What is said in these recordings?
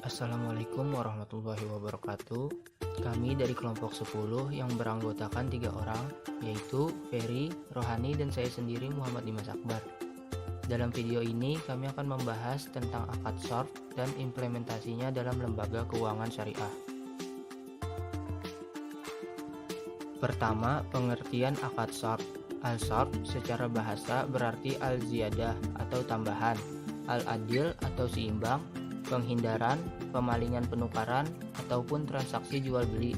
Assalamualaikum warahmatullahi wabarakatuh. Kami dari kelompok 10 yang beranggotakan 3 orang, yaitu Ferry, Rohani, dan saya sendiri Muhammad Dimas Akbar. Dalam video ini kami akan membahas tentang akad shorf dan implementasinya dalam lembaga keuangan syariah. Pertama, pengertian akad shorf. Al-shorf secara bahasa berarti al-ziyadah atau tambahan, al-adil atau seimbang, penghindaran, pemalingan penukaran, ataupun transaksi jual beli.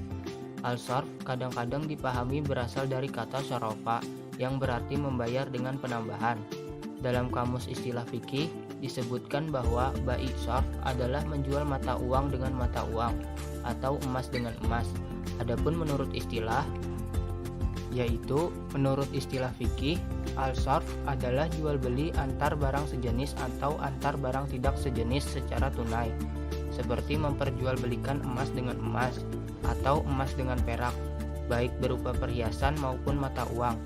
Al-shorf kadang-kadang dipahami berasal dari kata syarafa yang berarti membayar dengan penambahan. Dalam kamus istilah fikih disebutkan bahwa bai shorf adalah menjual mata uang dengan mata uang atau emas dengan emas. Adapun menurut istilah fikih, al-shorf adalah jual beli antar barang sejenis atau antar barang tidak sejenis secara tunai, seperti memperjualbelikan emas dengan emas atau emas dengan perak, baik berupa perhiasan maupun mata uang,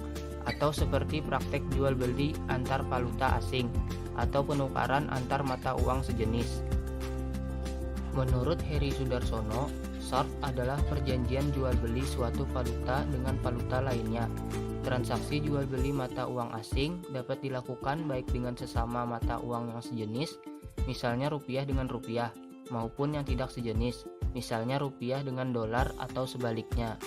atau seperti praktek jual beli antar valuta asing atau penukaran antar mata uang sejenis. Menurut Heri Sudarsono, shorf adalah perjanjian jual beli suatu valuta dengan valuta lainnya. Transaksi jual beli mata uang asing dapat dilakukan baik dengan sesama mata uang yang sejenis, misalnya rupiah dengan rupiah, maupun yang tidak sejenis, misalnya rupiah dengan dolar atau sebaliknya.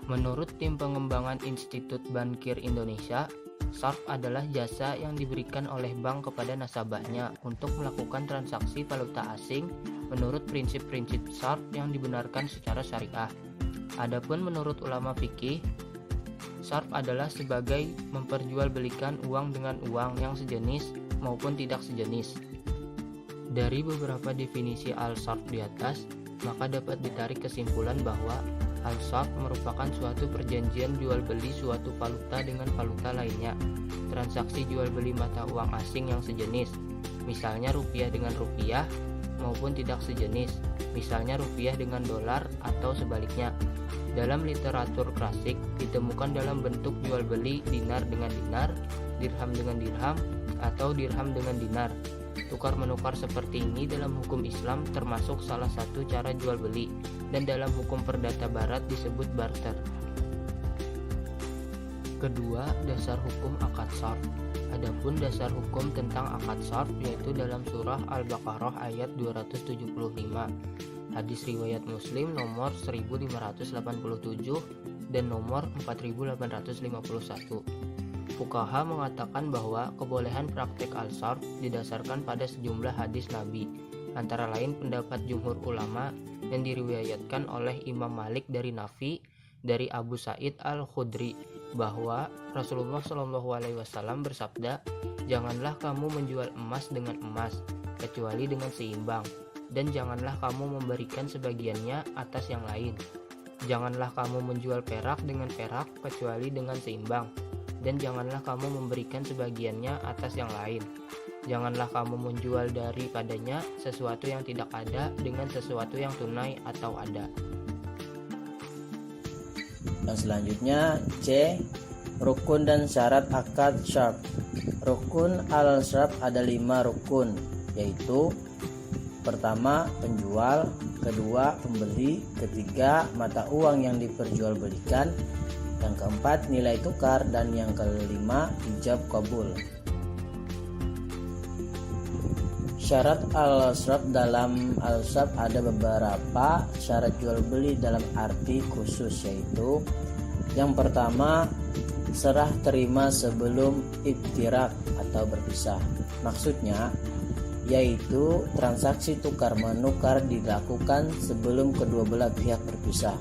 Menurut tim pengembangan Institut Bankir Indonesia, shorf adalah jasa yang diberikan oleh bank kepada nasabahnya untuk melakukan transaksi valuta asing menurut prinsip-prinsip shorf yang dibenarkan secara syariah. Adapun menurut ulama fikih, shorf adalah sebagai memperjualbelikan uang dengan uang yang sejenis maupun tidak sejenis. Dari beberapa definisi al-shorf di atas, maka dapat ditarik kesimpulan bahwa al-shorf merupakan suatu perjanjian jual beli suatu valuta dengan valuta lainnya, transaksi jual beli mata uang asing yang sejenis, misalnya rupiah dengan rupiah, maupun tidak sejenis, misalnya rupiah dengan dolar atau sebaliknya. Dalam literatur klasik ditemukan dalam bentuk jual beli dinar dengan dinar, dirham dengan dirham, atau dirham dengan dinar. Tukar menukar seperti ini dalam hukum Islam termasuk salah satu cara jual beli, dan dalam hukum perdata barat disebut barter. Kedua, dasar hukum akad shorf. Adapun dasar hukum tentang akad shorf yaitu dalam surah Al-Baqarah ayat 275, hadis riwayat Muslim nomor 1587 dan nomor 4851. Fuqaha mengatakan bahwa kebolehan praktek al-shorf didasarkan pada sejumlah hadis Nabi, antara lain pendapat jumhur ulama yang diriwayatkan oleh Imam Malik dari Nafi dari Abu Sa'id Al-Khudri bahwa Rasulullah SAW bersabda, "Janganlah kamu menjual emas dengan emas kecuali dengan seimbang, dan janganlah kamu memberikan sebagiannya atas yang lain. Janganlah kamu menjual perak dengan perak kecuali dengan seimbang, dan janganlah kamu memberikan sebagiannya atas yang lain. Janganlah kamu menjual daripadanya sesuatu yang tidak ada dengan sesuatu yang tunai atau ada." Yang selanjutnya C. Rukun dan syarat akad shorf. Rukun al-shorf ada 5 rukun, yaitu pertama penjual, kedua pembeli, ketiga mata uang yang diperjualbelikan, yang keempat nilai tukar, dan yang kelima ijab kabul. Syarat al-shorf. Dalam al-shorf ada beberapa syarat jual beli dalam arti khusus, yaitu yang pertama serah terima sebelum iftirak atau berpisah. Maksudnya yaitu transaksi tukar menukar dilakukan sebelum kedua belah pihak berpisah.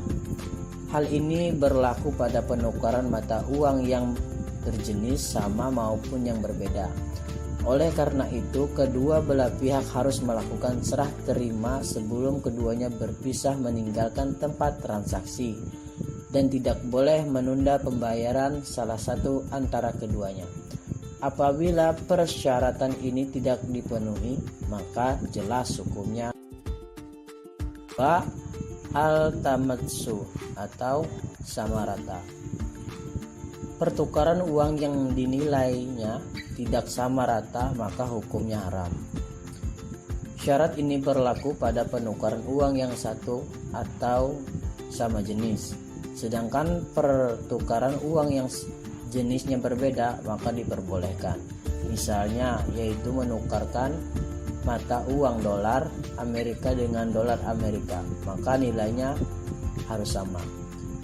Hal ini berlaku pada penukaran mata uang yang berjenis sama maupun yang berbeda. Oleh karena itu, kedua belah pihak harus melakukan serah terima sebelum keduanya berpisah meninggalkan tempat transaksi, dan tidak boleh menunda pembayaran salah satu antara keduanya. Apabila persyaratan ini tidak dipenuhi, maka jelas hukumnya al-tamatsu atau sama rata. Pertukaran uang yang dinilainya tidak sama rata maka hukumnya haram. Syarat ini berlaku pada penukaran uang yang satu atau sama jenis. Sedangkan pertukaran uang yang jenisnya berbeda maka diperbolehkan. Misalnya yaitu menukarkan mata uang dolar Amerika dengan dolar Amerika, maka nilainya harus sama.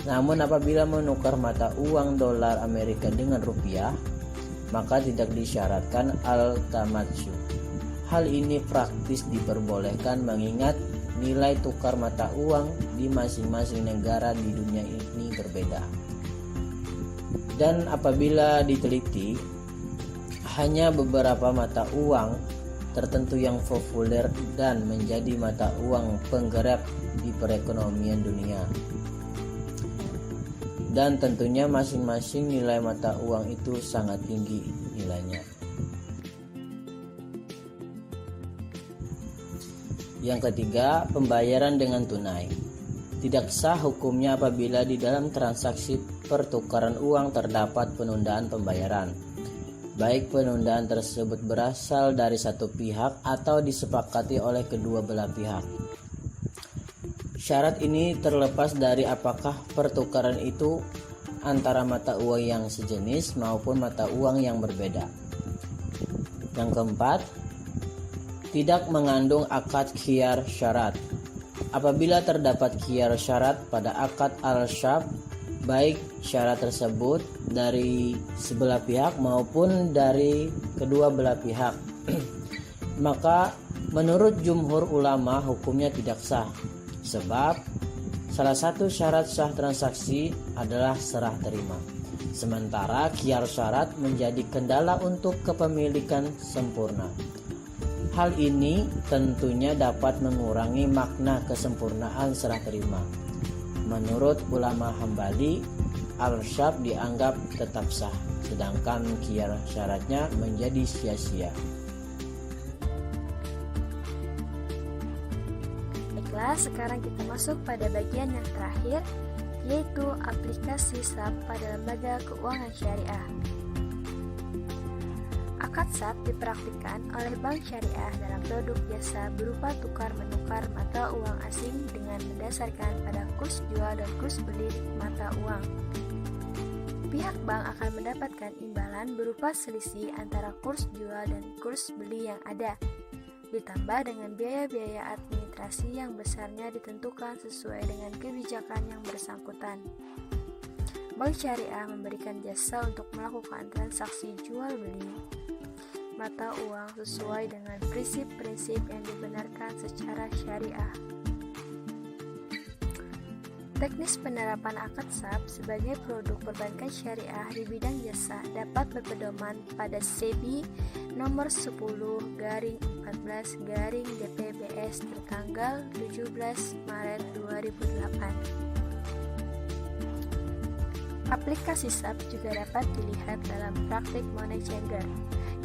Namun apabila menukar mata uang dolar Amerika dengan rupiah, maka tidak disyaratkan al-tamatsu. Hal ini praktis diperbolehkan mengingat nilai tukar mata uang di masing-masing negara di dunia ini berbeda. Dan apabila diteliti, hanya beberapa mata uang tertentu yang populer dan menjadi mata uang penggerak di perekonomian dunia. Dan tentunya masing-masing nilai mata uang itu sangat tinggi nilainya. Yang ketiga, pembayaran dengan tunai. Tidak sah hukumnya apabila di dalam transaksi pertukaran uang terdapat penundaan pembayaran, baik penundaan tersebut berasal dari satu pihak atau disepakati oleh kedua belah pihak. Syarat ini terlepas dari apakah pertukaran itu antara mata uang yang sejenis maupun mata uang yang berbeda. Yang keempat, tidak mengandung akad khiyar syarat. Apabila terdapat khiyar syarat pada akad al-syab, baik syarat tersebut dari sebelah pihak maupun dari kedua belah pihak, maka menurut jumhur ulama hukumnya tidak sah, sebab salah satu syarat sah transaksi adalah serah terima, sementara khiyar syarat menjadi kendala untuk kepemilikan sempurna. Hal ini tentunya dapat mengurangi makna kesempurnaan serah terima. Menurut ulama Hambali, al-syab dianggap tetap sah, sedangkan khiyar syaratnya menjadi sia-sia. Baiklah, sekarang kita masuk pada bagian yang terakhir, yaitu aplikasi SAP pada lembaga keuangan syariah. Akad SAP dipraktikkan oleh bank syariah dalam produk jasa berupa tukar-menukar mata uang asing dengan mendasarkan pada kurs jual dan kurs beli mata uang. Pihak bank akan mendapatkan imbalan berupa selisih antara kurs jual dan kurs beli yang ada, ditambah dengan biaya-biaya administrasi yang besarnya ditentukan sesuai dengan kebijakan yang bersangkutan. Bank syariah memberikan jasa untuk melakukan transaksi jual-beli mata uang sesuai dengan prinsip-prinsip yang dibenarkan secara syariah. Teknis penerapan akad SAP sebagai produk perbankan syariah di bidang jasa dapat berpedoman pada SEBI nomor 10/14/DPBS tertanggal 17 Maret 2008. Aplikasi SAP juga dapat dilihat dalam praktik money changer,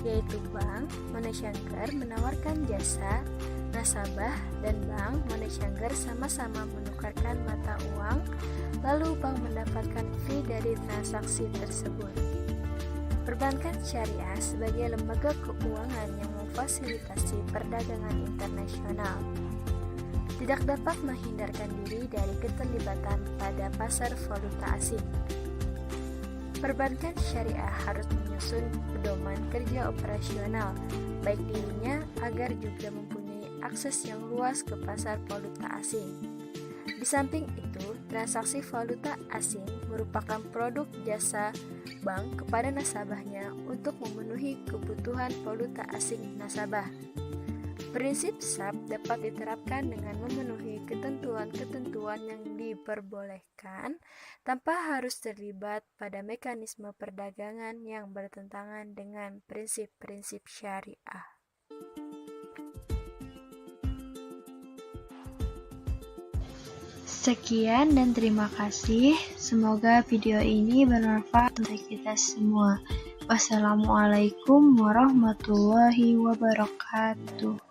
yaitu bank money changer menawarkan jasa, nasabah dan bank money changer sama-sama menukarkan mata uang, lalu bank mendapatkan fee dari transaksi tersebut. Perbankan syariah sebagai lembaga keuangan yang memfasilitasi perdagangan internasional tidak dapat menghindarkan diri dari keterlibatan pada pasar valuta asing. Perbankan syariah harus menyusun pedoman kerja operasional baik dirinya agar juga mempunyai akses yang luas ke pasar valuta asing. Di samping itu, transaksi valuta asing merupakan produk jasa bank kepada nasabahnya untuk memenuhi kebutuhan valuta asing nasabah. Prinsip SAP dapat diterapkan dengan memenuhi ketentuan-ketentuan yang diperbolehkan tanpa harus terlibat pada mekanisme perdagangan yang bertentangan dengan prinsip-prinsip syariah. Sekian dan terima kasih. Semoga video ini bermanfaat untuk kita semua. Wassalamualaikum warahmatullahi wabarakatuh.